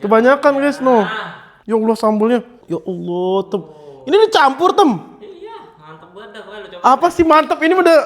Kebanyakan guys, no. Ya Allah sambelnya. Ya Allah, tem. Ini dicampur, tem. Iya, mantap banget dah. Lu coba. Apa sih mantap? Ini udah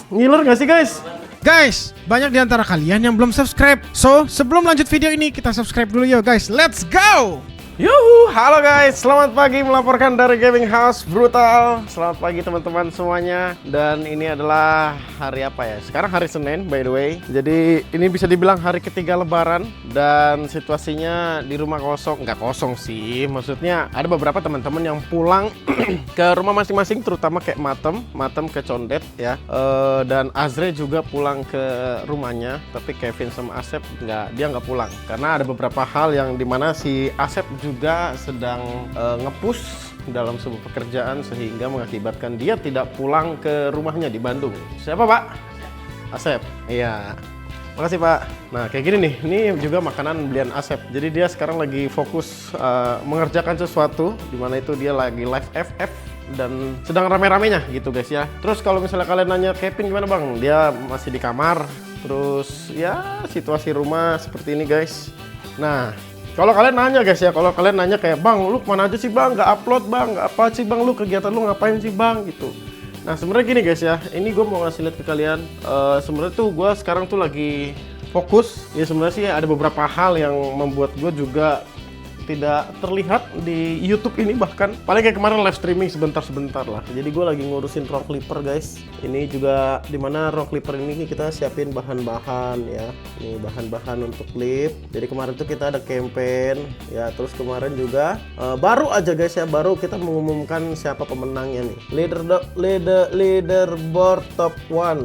ngiler gak sih guys? Guys, banyak di antara kalian yang belum subscribe. So, sebelum lanjut video ini, kita subscribe dulu yuk guys. Let's go! Yuhu, halo guys, selamat pagi melaporkan dari Gaming House Brutal. Selamat pagi teman-teman semuanya. Dan ini adalah hari apa ya? Sekarang hari Senin by the way. Jadi ini bisa dibilang hari ketiga lebaran. Dan situasinya di rumah kosong. Nggak kosong sih, maksudnya ada beberapa teman-teman yang pulang ke rumah masing-masing. Terutama kayak Matem ke Condet ya. Dan Azre juga pulang ke rumahnya. Tapi Kevin sama Asep dia nggak pulang. Karena ada beberapa hal yang dimana si Asep juga sedang nge-push dalam sebuah pekerjaan sehingga mengakibatkan dia tidak pulang ke rumahnya di Bandung. Siapa Pak? Asep. Iya. Makasih Pak. Nah kayak gini nih, ini juga makanan belian Asep. Jadi dia sekarang lagi fokus mengerjakan sesuatu, dimana itu dia lagi live FF dan sedang rame-ramenya gitu guys ya. Terus kalau misalnya kalian nanya Kevin gimana Bang? Dia masih di kamar. Terus ya situasi rumah seperti ini guys. Nah kalau kalian nanya guys ya, kalau kalian nanya kayak Bang, lu kemana aja sih Bang? Nggak upload Bang, nggak apa sih Bang? Lu kegiatan lu ngapain sih Bang? Gitu. Nah sebenarnya gini guys ya, ini gue mau ngasih lihat ke kalian. Sebenarnya tuh gue sekarang tuh lagi fokus. Ya sebenarnya sih ada beberapa hal yang membuat gue juga tidak terlihat di YouTube ini, bahkan paling kayak kemarin live streaming sebentar-sebentar lah. Jadi gue lagi ngurusin Rock Clipper guys. Ini juga dimana Rock Clipper ini kita siapin bahan-bahan ya. Ini bahan-bahan untuk clip. Jadi kemarin tuh kita ada campaign ya. Terus kemarin juga baru aja guys ya, baru kita mengumumkan siapa pemenangnya nih. Leaderboard top 1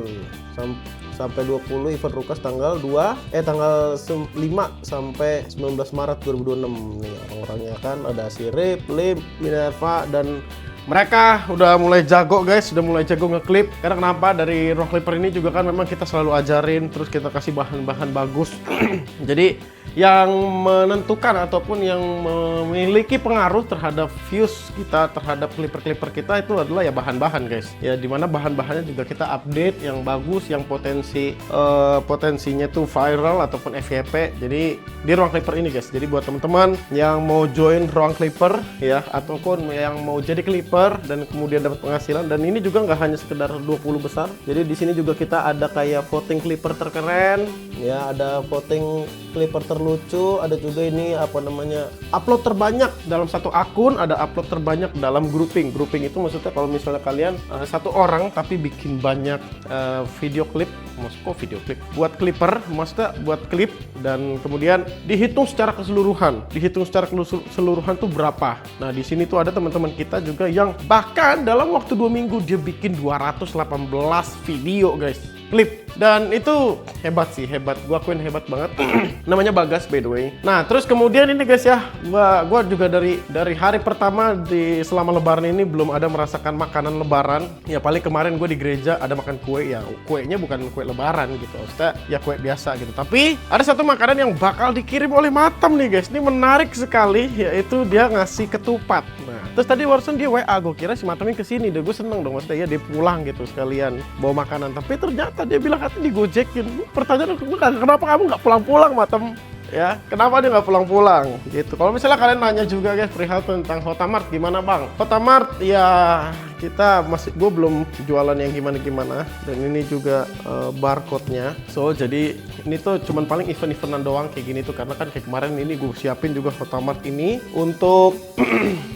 sampai 20 event Rukas tanggal 5 sampai 19 Maret 2026 nih orang-orangnya kan ada si Rip, Lim, Minerva dan mereka udah mulai jago guys, udah mulai jago ngeklip. Karena kenapa? Dari Rock Clipper ini juga kan memang kita selalu ajarin, terus kita kasih bahan-bahan bagus. Jadi yang menentukan ataupun yang memiliki pengaruh terhadap views kita, terhadap clipper-clipper kita itu adalah ya bahan-bahan guys. Ya dimana bahan-bahannya juga kita update yang bagus, yang potensinya tuh viral ataupun FYP. Jadi di Ruang Clipper ini guys. Jadi buat teman-teman yang mau join Ruang Clipper ya, ataupun yang mau jadi clipper dan kemudian dapat penghasilan, dan ini juga nggak hanya sekedar 20 besar. Jadi di sini juga kita ada kayak voting clipper terkeren ya, ada voting clipper terlucu, ada juga ini apa namanya upload terbanyak dalam satu akun, ada upload terbanyak dalam grouping. Grouping itu maksudnya kalau misalnya kalian satu orang tapi bikin banyak video klip, maksudnya video klip buat clipper, maksudnya buat klip, dan kemudian dihitung secara keseluruhan. Dihitung secara keseluruhan tuh berapa. Nah di sini tuh ada teman-teman kita juga yang bahkan dalam waktu 2 minggu dia bikin 218 video guys, klip. Dan itu hebat sih, hebat. Gua akuin hebat banget. Namanya Bagas by the way. Nah, terus kemudian ini guys ya, gua juga dari hari pertama selama lebaran ini belum ada merasakan makanan lebaran. Ya paling kemarin gue di gereja ada makan kue, ya kuenya bukan kue lebaran gitu. Maksudnya ya kue biasa gitu. Tapi ada satu makanan yang bakal dikirim oleh Matem nih guys. Ini menarik sekali, yaitu dia ngasih ketupat. Nah, terus tadi barusan dia WA, gue kira si Matemnya kesini, deh gue seneng dong, maksudnya ya dia pulang gitu sekalian bawa makanan. Tapi ternyata dia bilang katanya digojekin. Pertanyaan gue, kenapa kamu nggak pulang-pulang Matem? Ya, kenapa dia nggak pulang-pulang gitu. Kalau misalnya kalian nanya juga guys perihal tentang Hotamart gimana Bang? Hotamart ya gue belum jualan yang gimana-gimana, dan ini juga barcode-nya. So jadi ini tuh cuman paling event-eventan doang kayak gini tuh, karena kan kayak kemarin ini gue siapin juga Hotamart ini untuk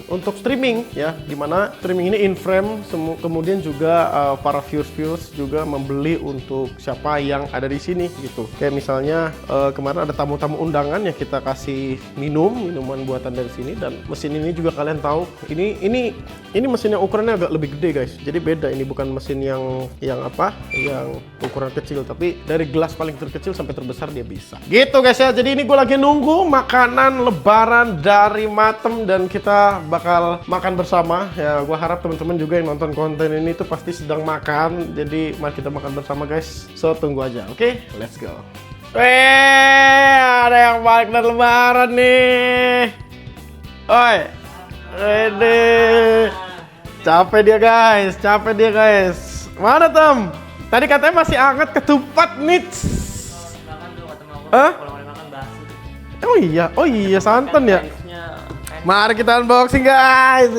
untuk streaming ya, dimana streaming ini in frame, kemudian juga para viewers juga membeli untuk siapa yang ada di sini gitu. Kayak misalnya kemarin ada tamu-tamu undangan yang kita kasih minuman buatan dari sini, dan mesin ini juga kalian tahu ini mesin yang ukurannya agak lebih gede guys. Jadi beda, ini bukan mesin yang ukuran kecil, tapi dari gelas paling terkecil sampai terbesar dia bisa. Gitu guys ya. Jadi ini gue lagi nunggu makanan lebaran dari Matem dan kita bakal makan bersama. Ya gue harap teman-teman juga yang nonton konten ini tuh pasti sedang makan. Jadi mari kita makan bersama guys. So tunggu aja. Oke, let's go. Ada yang balik dari lebaran nih. Oi. Ini capek dia guys. Mana Tem? Tadi katanya masih anget ketupat nih. Makan tuh kata mama. Hah? Kalau mau makan basi. Oh iya santan ya. Fansnya fans. Mari kita unboxing guys.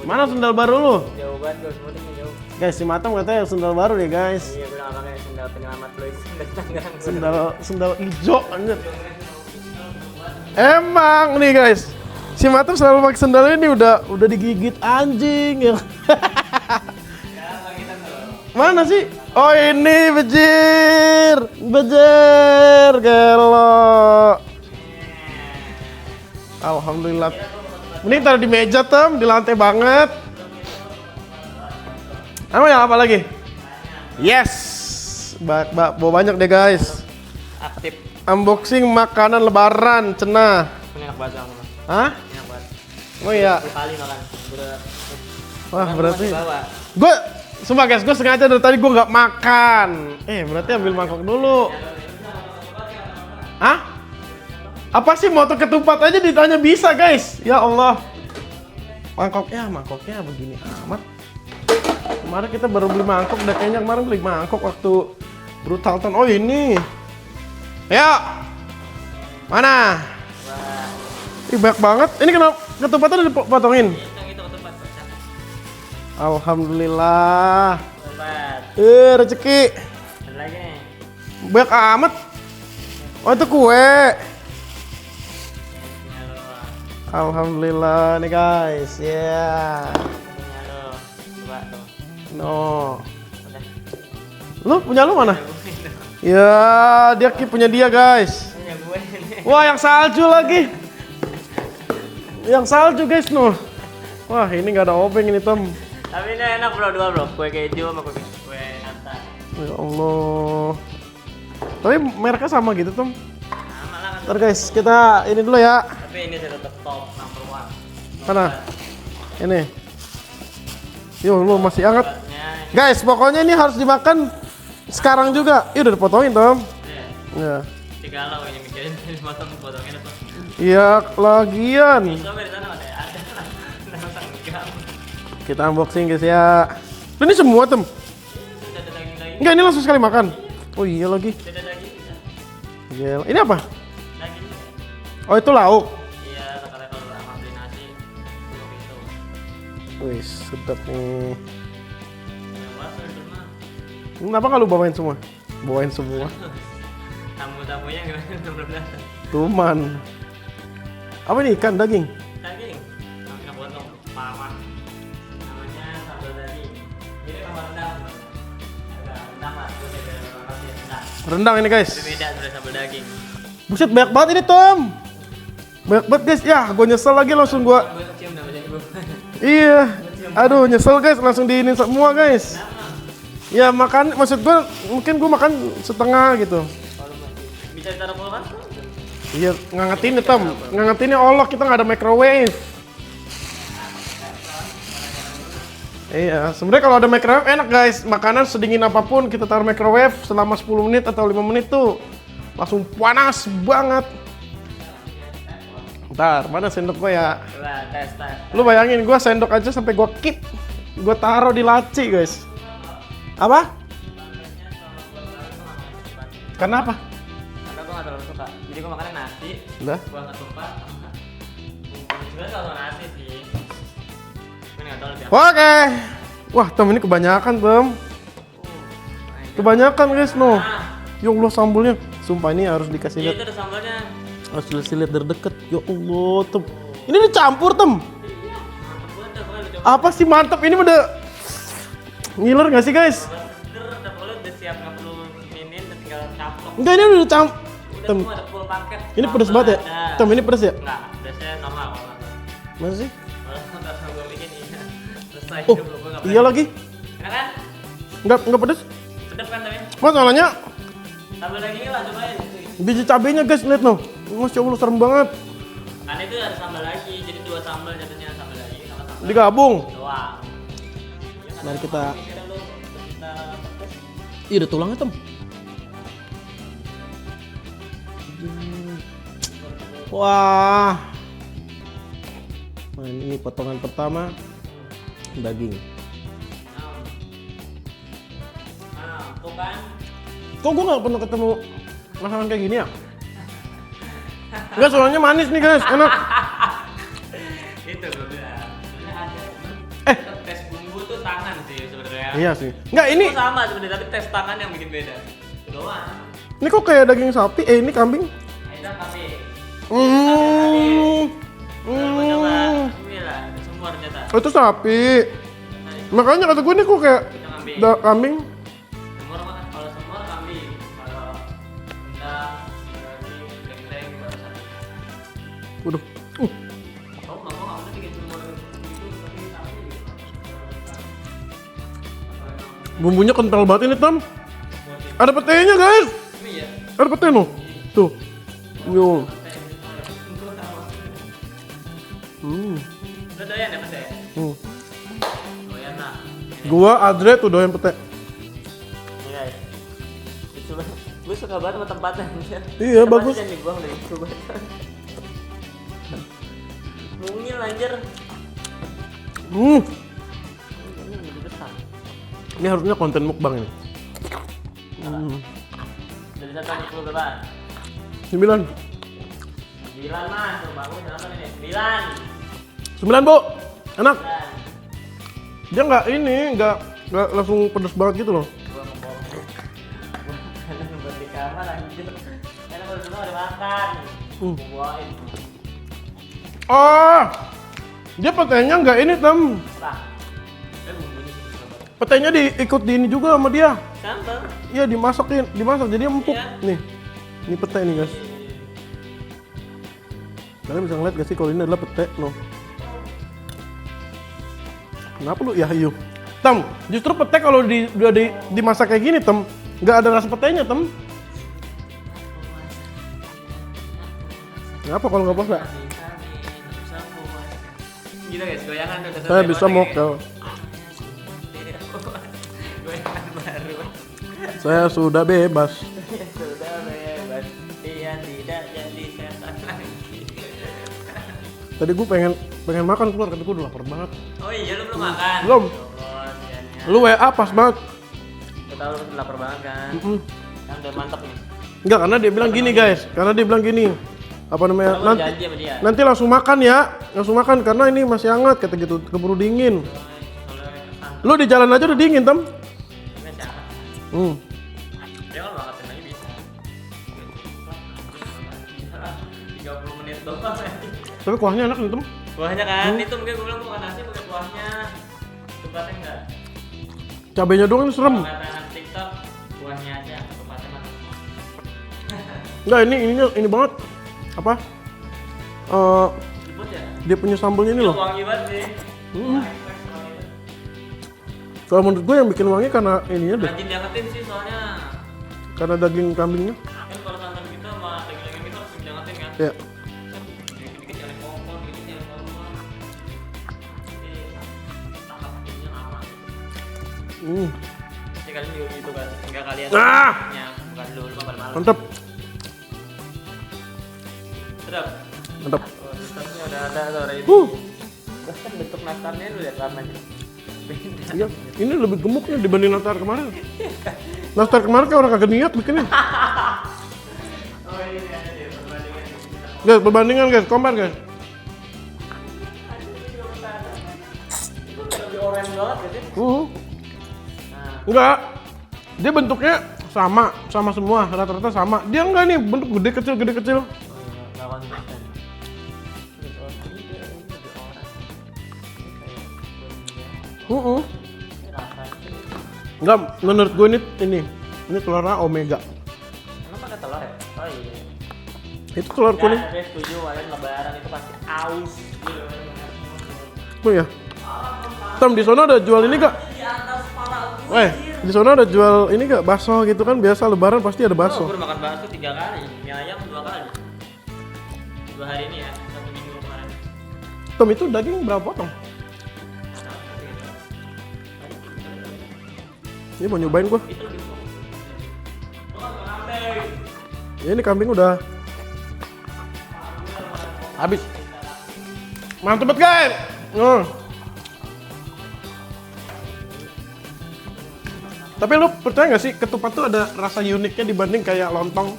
Mana sendal baru lu? Jauh banget gue semuanya jauh. Guys, si Matam katanya sendal baru deh guys. Iya gue udah pakai sendal penyelamat Lois dari Tangerang. Sendal hijau anjir. Emang nih guys. Si Matam selalu pakai sendal ini udah digigit anjing ya. Mana sih? Oh ini bejir gelo. Alhamdulillah. Ini taruh di meja Tem, di lantai banget. Apa lagi? Yes, bawa banyak deh guys. Aktif. Unboxing makanan Lebaran cenah. Ini enak banget sama. Hah? Enak banget. Oh iya. 10 kali makan. Udah. Wah berarti. Bawa. Gue, sumpah guys, gue sengaja dari tadi gue nggak makan. Berarti ambil mangkok dulu. Hah? Apa sih motor ketupat aja ditanya bisa guys? Ya Allah. Mangkoknya begini amat. Kemarin kita baru beli mangkok, udah kayaknya kemarin beli mangkok waktu Brutal Ton. Oh ini. Ayo. Mana? Wah. Ih banyak banget. Ini kenapa ketupatnya udah dipotongin? Yang itu ketupat. Alhamdulillah. Ketupat. Rezeki. Ada lagi nih. Banyak amat. Oh itu kue. Halo. Alhamdulillah nih guys. Halo. Coba tuh. No. Udah. Lu punya lu mana? Ya, dia punya dia guys. Punya gue nih. Wah, yang salju lagi. Yang salju guys, no. Wah, ini nggak ada obeng ini, Tom. Tapi ini enak bro, dua bro. Kue keju sama kue nata. Ya Allah. Tapi mereknya sama gitu, Tom. Sama lah kan. Ntar guys, kita ini dulu ya. Tapi ini sudah tetap top number one. Mana? Ini. Yo, lu masih hangat. Buatnya ini. Guys, pokoknya ini harus dimakan sekarang juga. Ih, udah dipotongin, Tom. Iya. Ya. Tiga lo ini mikirin matang potongnya apa. Iya, lagian. Coba di sana ada lah. Matang enggak. Kita unboxing guys ya. Loh, ini semua, Tom. Sudah ada daging lagi. Enggak, ini langsung sekali makan. Oh iya lagi. Sudah ada daging. Bisa. Gila. Ini apa? Daging. Oh, itu lauk. Iya, kalau sama beli nasi. Begitu. Wih, sedap nih. Lewat di rumah. Kenapa nggak lu bawain semua? Bawain semua. Tamu-tamunya gimana? Belum datang. Tuman. Apa ini ikan daging? Daging. Namanya potong. Mama. Namanya sambal daging. Ini sama rendang. Agak rendang lah. Gue ada nasi rendang. Rendang ini guys. Tapi beda dari sambal daging. Buset banyak banget ini Tom. Banyak banget guys. Ya, gue nyesel lagi langsung gue. Gue cium namanya gue. Iya. Aduh, nyesel guys. Langsung diinin semua guys. Ya makan, maksud gue mungkin gue makan setengah gitu. Bisa ditaruh kulkas? Iya, ngangetin nih Tom. Ngangetinnya Allah, kita nggak ada microwave. Iya, sebenarnya kalau ada microwave enak guys. Makanan sedingin apapun kita taruh microwave selama 10 menit atau 5 menit tuh langsung panas banget. Ntar, mana sendok gue ya? Coba tes. Lu bayangin gue sendok aja sampai gue keep. Gue taruh di laci guys. Apa? Kenapa? Karena gue gak terlalu suka. Jadi gue makannya nasi. Udah. Gue gak tumpah. Sebenernya kalau nasi sih. Gue gak tau lebih apa. Oke. Wah, Tom ini kebanyakan, Tom. Kebanyakan guys, no. Ya Allah sambalnya. Sumpah ini harus dikasih Iya lihat. itu ada sambalnya. Harus dikasih lihat dari deket. Ya Allah, Tom. Ini dicampur, Tom. Mantep banget dah pokoknya lu coba. Apa sih mantep? Ini udah ngiler nggak sih guys? Seger, udah pokoknya udah siap gak perlu minin, udah tinggal caplok. Enggak, ini udah dicampur. Udah Tom, semua ada full paket. ini pedes banget ya? Ada. Tom, ini pedes ya? Enggak, biasanya normal kalau nggak salah. Masa sih? Kalau nggak salah gue bikin iya. Selesai Oh, hidup lu, gue nggak iya berani. lagi. Enak kan? Enggak pedes. Sedap kan tapi? Masalahnya Sambal dagingnya lah cobain. biji cabenya guys, lihat no. Masya Allah serem banget. Kan itu ada sambal lagi, jadi dua sambal jatuhnya sambal daging sama sambal Digabung. doang. Mari kita. Kira lu kita Ih, ada tulangnya Tom. Wah. Nah, ini potongan pertama daging. tuh kan Kok gue nggak pernah ketemu masakan kayak gini ya? Enggak, soalnya manis nih guys, enak. Itu gue bilang. Sebenarnya ada. Tes bumbu tuh tangan sih sebenarnya. Iya sih. Enggak, ini Itu sama sebenarnya, tapi tes tangan yang bikin beda. Itu doang. ini kok kayak daging sapi? Ini kambing? Itu kami. Hmm. Coba. Ini lah, semua ternyata. Oh, itu sapi. Makanya kata gue ini kok kayak Itu kambing. kambing. Semur mah kalau semur kambing. Kalau rendang, daging baru sapi. Waduh. Oh, mama nggak pernah bikin semur gitu, tapi sapi gitu. Bumbunya kental banget ini, Tam. Ada petenya, guys. Ini ya. Ada pete no. Tuh. Yo. Udah doyan ya mas ya? Doyan lah. Gua Adre tuh doyan pete. Ini guys. Coba, gue suka banget sama tempatnya. Iya, bagus. Jangan dibuang dari coba. Mungil anjir. Ini lebih besar. Ini harusnya konten mukbang ini. Dari satu nih puluh berapa? 9. 9 mas, coba aku nonton ini 9, Bu. Enak. 9. Dia nggak langsung pedas banget gitu loh. Gua mau bawa. Gua buat di kamar anjir. Karena kalau dulu ada makan. Gua bawain. Oh. Dia petenya nggak ini, Tam. Lah. Bumbunya. Petenya diikut di ini juga sama dia. Sambal. Iya, dimasak jadi empuk. Iya. Nih. Ini pete nih, guys. Kalian bisa ngeliat gak sih kalau ini adalah pete no. Kenapa lu ya hiu? Tam, justru pete kalau udah dimasak kayak gini, Tam, nggak ada rasa petenya, Tam. Kenapa kalau nggak puasa? Gitu guys, goyangan udah selesai. Saya bisa masak, mokel. ya. Goyangan baru. Saya sudah bebas. Sudah bebas. Dia tidak jadi setan lagi. Tadi gue pengen makan keluar, kata gue udah lapar banget. Oh iya, lu belum makan? Belum. Oh, siannya. Lu WA pas banget. Kita tahu lu lapar banget kan? Kan udah mantep nih. Enggak, karena dia bilang gini, guys. Karena dia bilang gini. Apa namanya? Kamu janji sama dia? Nanti langsung makan ya. Langsung makan karena ini masih hangat kata gitu. Keburu dingin. Lu di jalan aja udah dingin, Tam. Ini siapa? Dia kalau makan lagi bisa. 30 menit doang. Tapi kuahnya enak nih, Tam. Kuahnya kan, itu mungkin gue bilang gue makan nasi pakai kuahnya. Tempatnya enggak. Cabenya doang ini serem. Kata anak TikTok, kuahnya aja, tempatnya mantap. Enggak, ini banget. Apa? Ribut ya? Dia punya sambelnya ini loh. Wangi banget sih. Kalau menurut gue yang bikin wangi karena ininya deh. Rajin diangetin sih soalnya. Karena daging kambingnya. Kan kalau santan kita sama daging-daging kita harus diangetin kan? Ya. Dikit-dikit nyari kompor, dikit nyari kompor. Jadi tahap ininya lama. Jadi kalian juga gitu kan? Enggak kalian bukan dulu makan malam. Mantap. Sedap. Mantap. Oh, nastarnya udah ada sore ini. Bahkan bentuk nastarnya lu lihat warnanya. Beda. Iya, ini lebih gemuk nih dibanding nastar kemarin. Nastar kemarin kayak orang kagak niat bikinnya. Oh ini ada deh perbandingan. Guys, perbandingan guys, compare guys. Itu lebih orange banget ya sih? Nah, Enggak. Dia bentuknya sama semua, rata-rata sama. Dia enggak nih, bentuk gede kecil. nggak konsisten. Enggak, menurut gue ini telurnya omega. Emang pakai telur ya? Oh iya. Itu telur kuning. Ya, saya setuju kalian lebaran itu pasti aus. Oh ya. Tam, di sana ada jual ini gak? Di atas kepala gue. Di sana ada jual ini gak? Bakso gitu kan, biasa lebaran pasti ada Oh, bakso. gue udah makan bakso 3 kali, mie ayam 2 kali. 2 hari ini ya, 1 minggu kemarin. Tom, itu daging berapa potong? Ini mau nyobain gua. Itu lebih empuk. Lo kan kambing. Ya, ini kambing udah habis. Mantep banget guys. Tapi lu percaya nggak sih ketupat tuh ada rasa uniknya dibanding kayak lontong?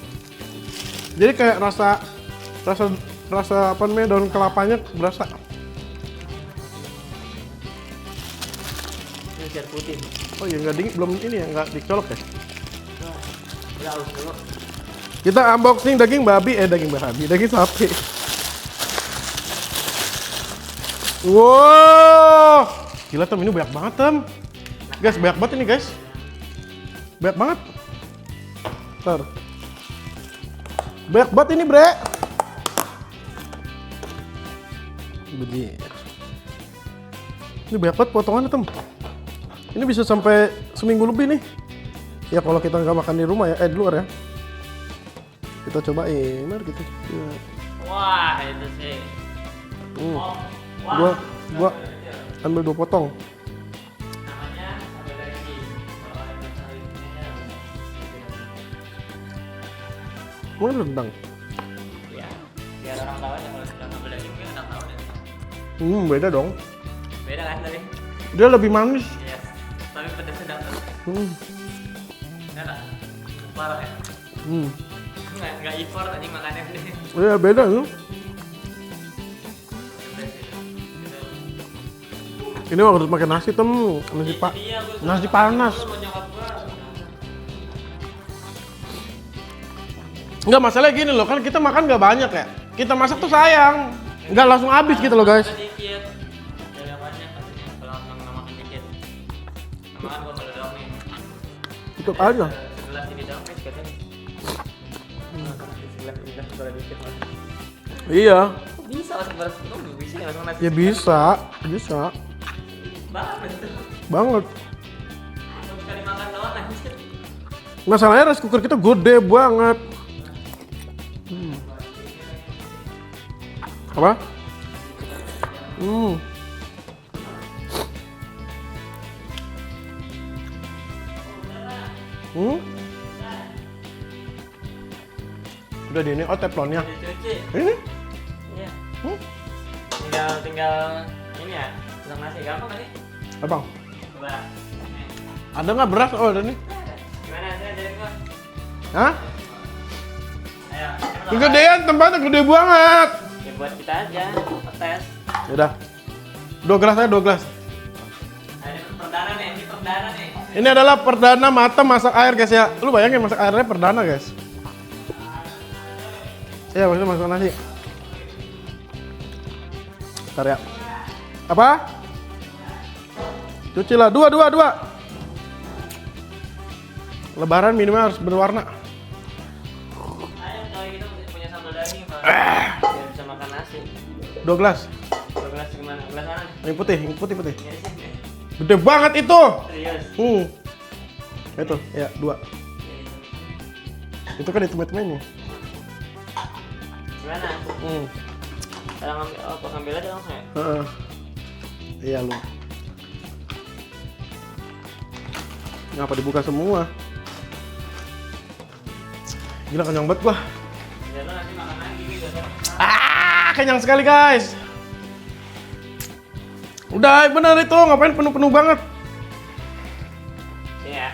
Jadi kayak rasa apa namanya daun kelapanya berasa. Ini biar putih. Oh iya nggak dingin, belum ini ya, nggak dicolok ya. Udah aus dulu. Kita unboxing daging daging sapi. Wow, gila Tem, ini banyak banget Tem. Guys, banyak banget ini guys. Banyak banget. Ntar. Banyak banget ini bre. Begini. Ini banyak banget potongannya Tem. Ini bisa sampai seminggu lebih nih. Ya kalau kita nggak makan di rumah ya, di luar ya. Kita cobain, mari kita coba. Wah, itu sih. Oh, wah. Gua ambil 2 potong. Namanya sambal daging. Kalau ada sayurnya. Mana rendang? Ya, biar orang tahu aja kalau sudah sambal daging mungkin orang tahu deh. Beda dong. Beda kan tadi? Dia lebih manis. Iya. Tapi pedasnya dapat. Enak. Parah ya. Nggak impor tadi makannya deh. Iya beda tuh. Ini harus pakai nasi Tem, nasi panas. Enggak, masalahnya gini loh, kan kita makan nggak banyak ya. Kita masak tuh sayang, nggak langsung habis gitu loh guys. Dikit. Jangan banyak katanya kalau nggak makan dikit. Makan gua kalau doang nih. Tutup aja. Segelas ini doang guys katanya. Segelas ini dah sebelah dikit mas. Iya. Kok bisa mas sebelah itu bisa ya langsung nasi. Ya bisa. Banget tuh. Banget. Cuma sekali makan doang aja. Masalahnya rice cooker kita gede banget. Apa? Udah di ini, teflonnya. Dicuci. Ini? Iya. Tinggal ini ya. Masak nasi gampang kan nih? Abang, Coba. Nih. ada nggak beras? Oh ada nih. Gimana hasilnya jadi gua? Hah? Ayo. Kegedean, tempatnya gede banget. Ya buat kita aja, tes. Udah. 2 gelas aja, 2 gelas. Nah, ini perdana nih. Ini adalah perdana Mata masak air guys ya. Lu bayangin masak airnya perdana guys. Iya, maksudnya masak nasi. Bentar ya. Apa? Cuci lah, 2. Lebaran minumnya harus berwarna. Ayo kalau gitu punya sambal daging Pak. Biar bisa makan nasi. 2 gelas. Dua gelas gimana? Gelas mana nih? Yang putih. Ini sih. Gede banget itu. Serius. Itu, ya 2. Itu kan hitam-hitamnya. Gimana? Kalau ngambil aja langsung ya? Iya lu. Ngapa dibuka semua? Gila kenyang banget gua. Ya lo nanti makan lagi gitu. Kenyang sekali guys. Udah bener itu, ngapain penuh-penuh banget. Iya.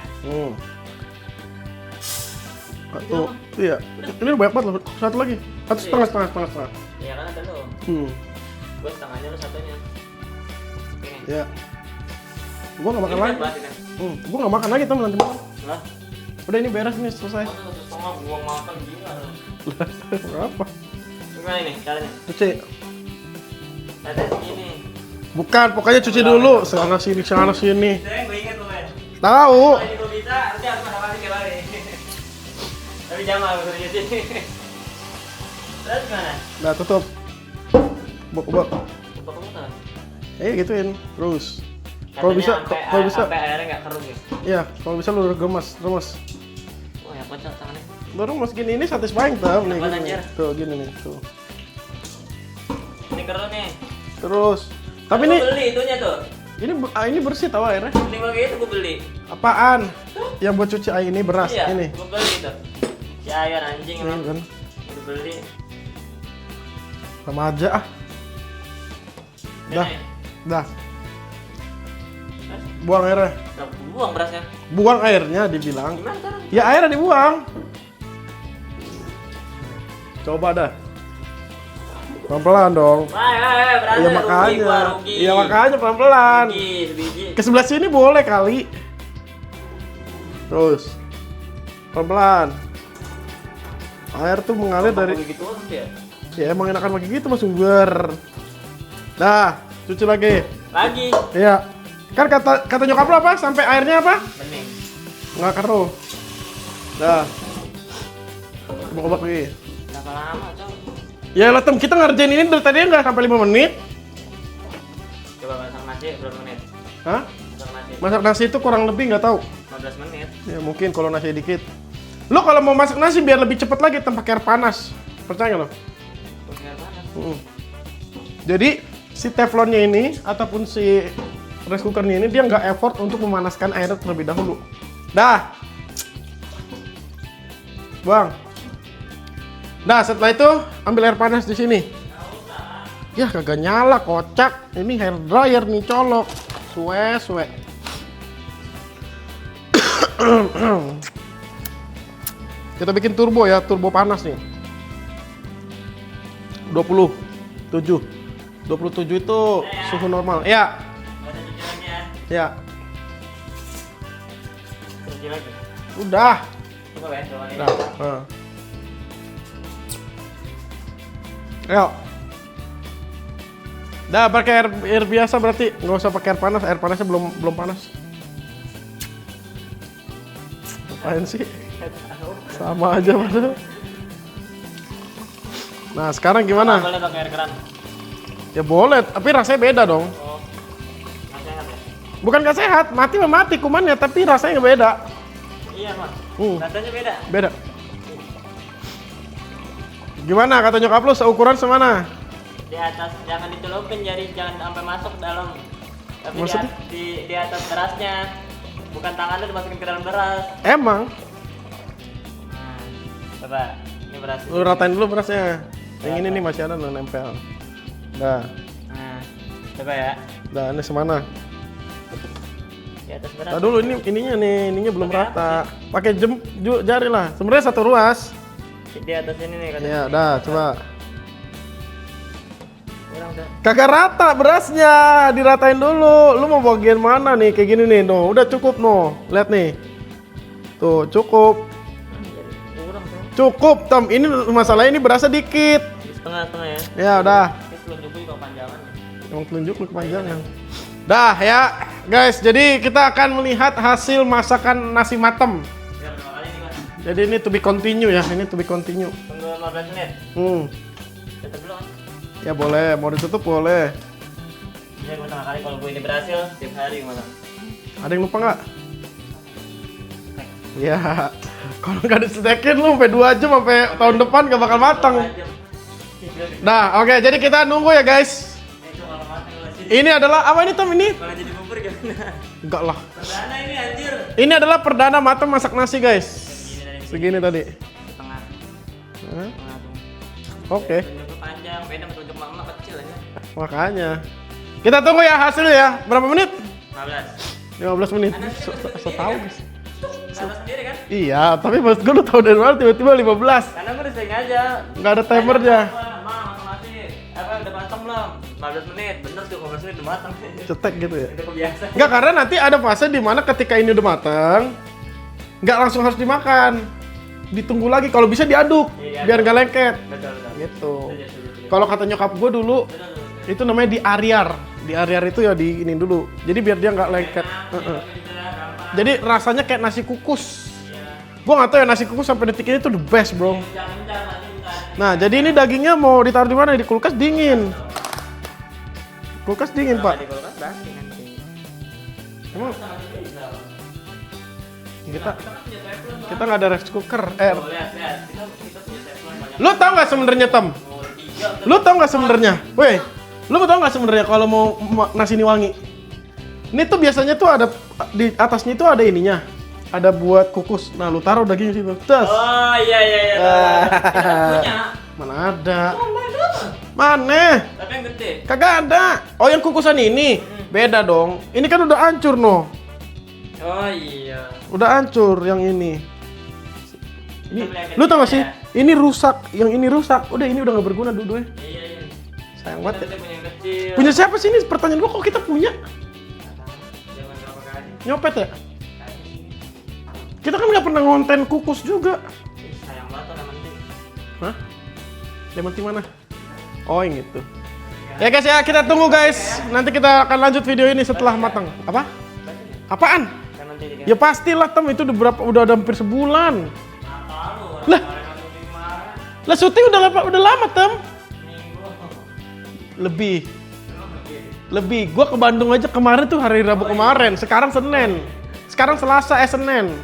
Tuh, iya. Ini banyak banget loh. Satu lagi. Setengah. Iya kan ada lo. Gua setengahnya lo satunya. Oke. Ya. Gua nggak makan Ini lagi. berat banget, kan? Gua nggak makan lagi teman nanti makan. Lah. Udah ini beres nih, selesai. Masa satu setengah gua makan gila lo. Berapa? Gimana ini caranya? Cuci. Ada segini. Bukan, pokoknya cuci dulu. Sana sini. Saya gue ingat lo ya. Tahu. Kalau ini gue bisa, nanti aku masak kayak lari. Tapi jangan aku suruh cuci. Terus gimana? Nah, tutup. Bok. Buka-buka. Gituin terus. Kalau bisa, sampai airnya nggak keruh gitu. Iya, kalau bisa lu remas. Wah, yang pecah tangannya. Baru mas gini ini satisfying tau nih. Apaan, Gini. anjir? Tuh gini nih, tuh. Ini keruh nih. Terus. Tapi Gua ini beli itunya tuh. ini bersih tau airnya. Ini kayak itu gue beli. Apaan? Yang buat cuci air ini beras Iya, ini. gue beli tuh. Si ayam anjing Ini emang. kan Gue beli. sama aja ah. Dah. Ini. Dah. Terus, Buang airnya. nah, buang berasnya. Buang airnya dibilang. Gimana caranya? Ya airnya dibuang. Coba dah. Pelan-pelan dong. Berhasil. Iya makanya. Rugi. Iya makanya pelan-pelan. Rugi, sebiji. Ke sebelah sini boleh kali. Terus. Pelan-pelan. Air tuh mengalir dari. Gitu terus ya. Ya emang enakan pakai gitu mas sumber. Dah, cuci lagi. Lagi. Iya. Kan kata nyokap lo apa? Sampai airnya apa? Bening. Nggak keruh. Dah. Obak-obak lagi. Berapa lama, Cong? Ya lah tem, kita ngerjain ini dari tadi nggak sampai 5 menit. Coba masak nasi berapa menit? Hah? Masak nasi Masak nasi itu kurang lebih nggak tahu. 15 menit. Ya mungkin kalau nasi dikit. Lo kalau mau masak nasi biar lebih cepet lagi pakai air panas. Percaya nggak lo? Pakai air panas. Jadi si teflonnya ini ataupun si rice cookernya ini dia nggak effort untuk memanaskan air terlebih dahulu. Dah. Buang. Nah, setelah itu ambil air panas di sini. Ya kagak nyala kocak. Ini hair dryer nih colok. Suwe. Kita bikin turbo ya, turbo panas nih. 27 itu suhu normal. Ya. Ada cuci lagi ya. Ya. Cuci lagi. Udah. Coba ya, coba ini. Nah. Ayo. Dah pakai air biasa berarti nggak usah pakai air panas. Air panasnya belum panas. Apain sih? Sama aja padahal. Nah sekarang gimana? Boleh pakai air keran. Ya boleh, tapi rasanya beda dong. Oh. Nggak sehat ya? Bukan gak sehat, mati kumannya, tapi rasanya nggak beda. Iya, Mas. Hmm. Rasanya beda. Beda. Gimana kata nyokap lu seukuran semana? Di atas jangan dicelupin, jadi jangan sampai masuk ke dalam. Tapi Maksudnya? di atas berasnya. Bukan tangan lu dimasukin ke dalam beras. Emang? Nah, coba ini beras. Lu ratain dulu berasnya. Yang ini nih masih ada lo nempel. Dah, Nah, coba ya. dah ini semana? Di atas beras. Nah dulu ininya belum rata. Pakai jari lah. Sebenarnya satu ruas. Di atas ini nih katanya. Iya, dah coba. Kurang udah. Kagak rata berasnya, diratain dulu. Lu mau bagian mana nih? Kayak gini nih, no. Udah cukup no. Lihat nih. Tuh, cukup. Kurang tuh. Cukup, Tom. Ini masalahnya ini berasa dikit. Di setengah-setengah ya. Ya, udah. Ini telunjuk juga panjangan. Emang telunjuk lu kepanjangan. Dah ya, guys. Jadi kita akan melihat hasil masakan nasi matem. Ya, berapa kali nih, Mas? Jadi ini to be continue ya. Ini to be continue. Tunggu 15 menit. Tutup dulu kan? Ya boleh, mau ditutup boleh. Bisa gue setengah kali kalau gue ini berhasil tiap hari gimana? Ada yang lupa nggak? Ya, kalau nggak disetekin lu sampai 2 jam sampai tahun depan nggak bakal matang. Nah, oke, jadi kita nunggu ya guys. Itu kalau matang kalau sih. Ini adalah apa ini Tom ini? Kalau jadi bubur gimana? Enggak lah. Perdana ini anjir. Ini adalah perdana matang masak nasi guys. Segini tadi. Setengah. Hah? Setengah tuh. Oke, Telunjuk panjang, beda sama telunjuk mama kecil aja. makanya. Kita tunggu ya hasilnya ya. Berapa menit? 15. 15 menit. Anda So tahu guys. Salah sendiri kan? Iya, tapi maksud gue lu tahu dari mana tiba-tiba 15. Karena gue udah sering aja. Nggak ada timernya. Mang, nasi. Apa udah matang belum? 15 menit. Bener tuh 15 menit udah matang. Cetek gitu ya. Udah kebiasa. Enggak, karena nanti ada fase di mana ketika ini udah matang, nggak langsung harus dimakan. Ditunggu lagi, kalau bisa diaduk, Iya, biar nggak lengket. Betul, betul. Gitu. Setuju. Kalau kata nyokap gue dulu, Betul. itu namanya diariar. Diariar itu ya di ini dulu. Jadi biar dia nggak lengket. Jadi rasanya kayak nasi kukus. Gue nggak tahu ya nasi kukus sampai detik ini tuh the best bro. Nah jadi ini dagingnya mau ditaruh di mana? Di kulkas dingin. Kulkas dingin pak. Di kulkas basi nanti. Emang kita nggak ada rice cooker. Lihat. Kita punya teflon banyak. Lu tau nggak sebenarnya Tom? Lu tau nggak sebenarnya? Weh, lu tau nggak sebenarnya kalau mau nasi ini wangi? Ini tuh biasanya tuh ada di atasnya itu ada ininya, ada buat kukus. Nah, lu taruh daging situ. Terus. Oh iya. Kita punya. Mana ada? Mana? Tapi yang gede. Kagak ada. Oh, yang kukusan ini beda dong. Ini kan udah hancur no. Oh iya. Udah hancur yang ini. Lu tau gak sih? Ini rusak, yang ini rusak. Udah ini udah nggak berguna dua-duanya. Iya. Sayang banget ya. Kita punya yang kecil. Punya siapa sih ini? Pertanyaan gua kok kita punya? Jangan berapa kali. Nyopet ya? Kayaknya sih. Kita kan nggak pernah ngonten kukus juga. Ih, sayang banget tuh lemon tea. Hah? Lemon tea mana? Oh yang itu. Ya guys ya, kita tunggu guys. Nanti kita akan lanjut video ini setelah matang. Apa? Apaan? Lemon tea kan. Ya pastilah tem, itu udah hampir sebulan. Apa lu? Lah. Kemarin aku di kemarin. Lah syuting udah lama tem. Minggu. Lebih. Gua ke Bandung aja kemarin tuh hari Rabu kemarin. Sekarang Senin. Sekarang Selasa Senin.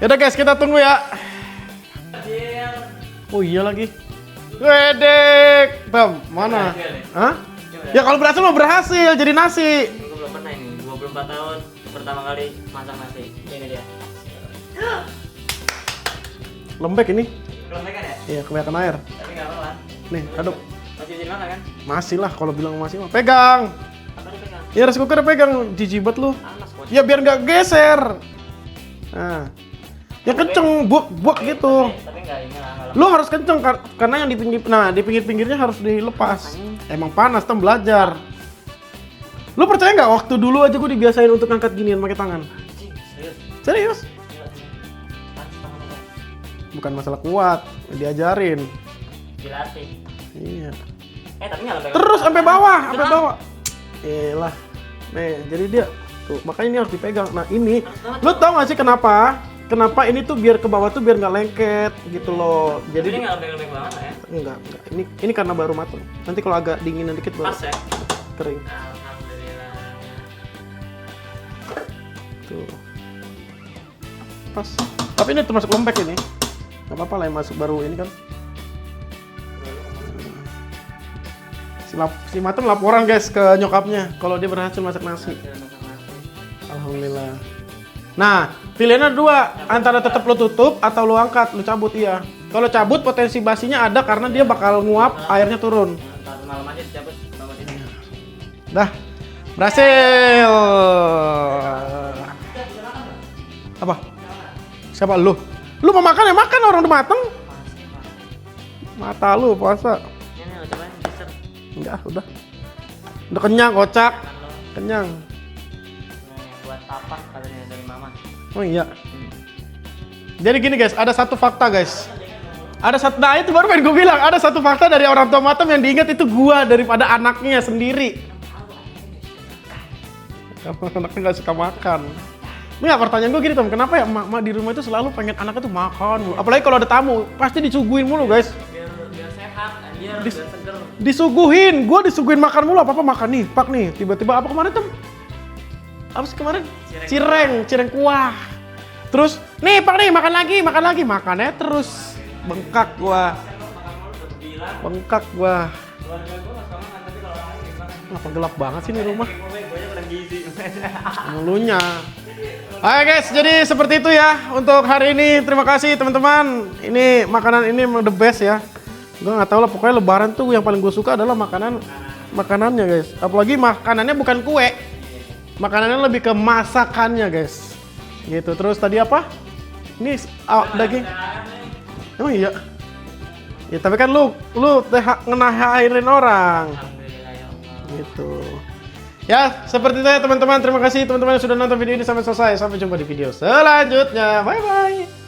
Yaudah guys, kita tunggu ya. Oh iya lagi. Wedek. Tem, mana? Hah? Ya kalau berhasil mau berhasil jadi nasi. Gue belum pernah ini, 24 tahun pertama kali masak nasi. Ini dia. Lembek ini. Belum kan ya? Iya, kebanyakan air. Tapi nggak apa-apa. Nih, aduk. Masih bisa dimakan kan? Masih lah kalau bilang masih mah. Pegang. Apa dipegang? Ya rice cooker pegang, jijibat lu. Panas kok. Ya biar nggak geser. Nah. Ya kenceng, buak gitu. Tapi nggak ini lah, nggak Lu harus kenceng karena yang di pinggir-pinggirnya harus dilepas. Emang panas, tem belajar. Lu percaya nggak waktu dulu aja gue dibiasain untuk ngangkat ginian pakai tangan? anjing, serius. Serius? Gila. Panas tangan lu. Bukan masalah kuat, diajarin. Dilatih. Iya. Tapi nggak lebih. Terus sampai bawah, sampai bawah. Elah. Nih, jadi dia tuh, makanya ini harus dipegang. Nah, ini lu tau gak sih kenapa? Kenapa ini tuh biar ke bawah tuh biar nggak lengket gitu loh. Jadi Jadi nggak lebih banget lah ya. enggak. Ini karena baru matang. Nanti kalau agak dinginan dikit baru Pas ya. kering. Alhamdulillah. Tuh. Pas. Tapi ini termasuk lembek ini. Gak apa-apa lah yang masuk baru ini kan. Si Matem laporan guys ke nyokapnya kalau dia berhasil masak nasi. Alhamdulillah. Nah, pilihannya dua, antara tetap lo tutup atau lo angkat, lo cabut iya. Kalau cabut potensi basinya ada karena dia bakal nguap, airnya turun. Ntar malam aja dicabut sama ini. Dah, berhasil. Apa? Siapa lu? Lu mau makan ya makan, orang udah mateng. Mata lu puasa. Ini lo cobain dessert. Enggak, udah. Udah kenyang, kocak. Kenyang. Nih, buat tapak katanya dari mama. Oh iya. Jadi gini guys, ada satu fakta guys. Ada satu, nah itu baru pengen gue bilang, ada satu fakta dari orang tua Matem yang diingat itu gua daripada anaknya sendiri. Karena anaknya nggak suka makan. Nggak, pertanyaan gue gini Tom, kenapa ya emak di rumah itu selalu pengen anaknya tuh makan mulu. Apalagi kalau ada tamu, pasti disuguhin mulu guys. Biar sehat, biar seger. Disuguhin, gue disuguhin makan mulu, apa-apa makan nih, pak nih. Tiba-tiba apa kemarin Tom? Apa sih kemarin? Cireng kuah. Terus, nih pak nih makan lagi. Makannya terus bengkak gua. Keluarga gua nggak suka makan, tapi kalau orang lain makan. Apa gelap banget sih ini rumah? Gue aja kurang gizi. Mulunya. Oke guys, jadi seperti itu ya untuk hari ini. Terima kasih teman-teman. Ini makanan ini memang the best ya. Gue nggak tahu lah, pokoknya Lebaran tuh yang paling gue suka adalah makanannya guys. Apalagi makanannya bukan kue. Makanannya lebih ke masakannya guys. Gitu. Terus tadi apa? Ini daging. Oh iya. Ya tapi kan lu ngenahairin orang. Alhamdulillah ya Allah. Gitu. Ya, seperti itu ya teman-teman. Terima kasih teman-teman yang sudah nonton video ini sampai selesai. Sampai jumpa di video selanjutnya. Bye bye.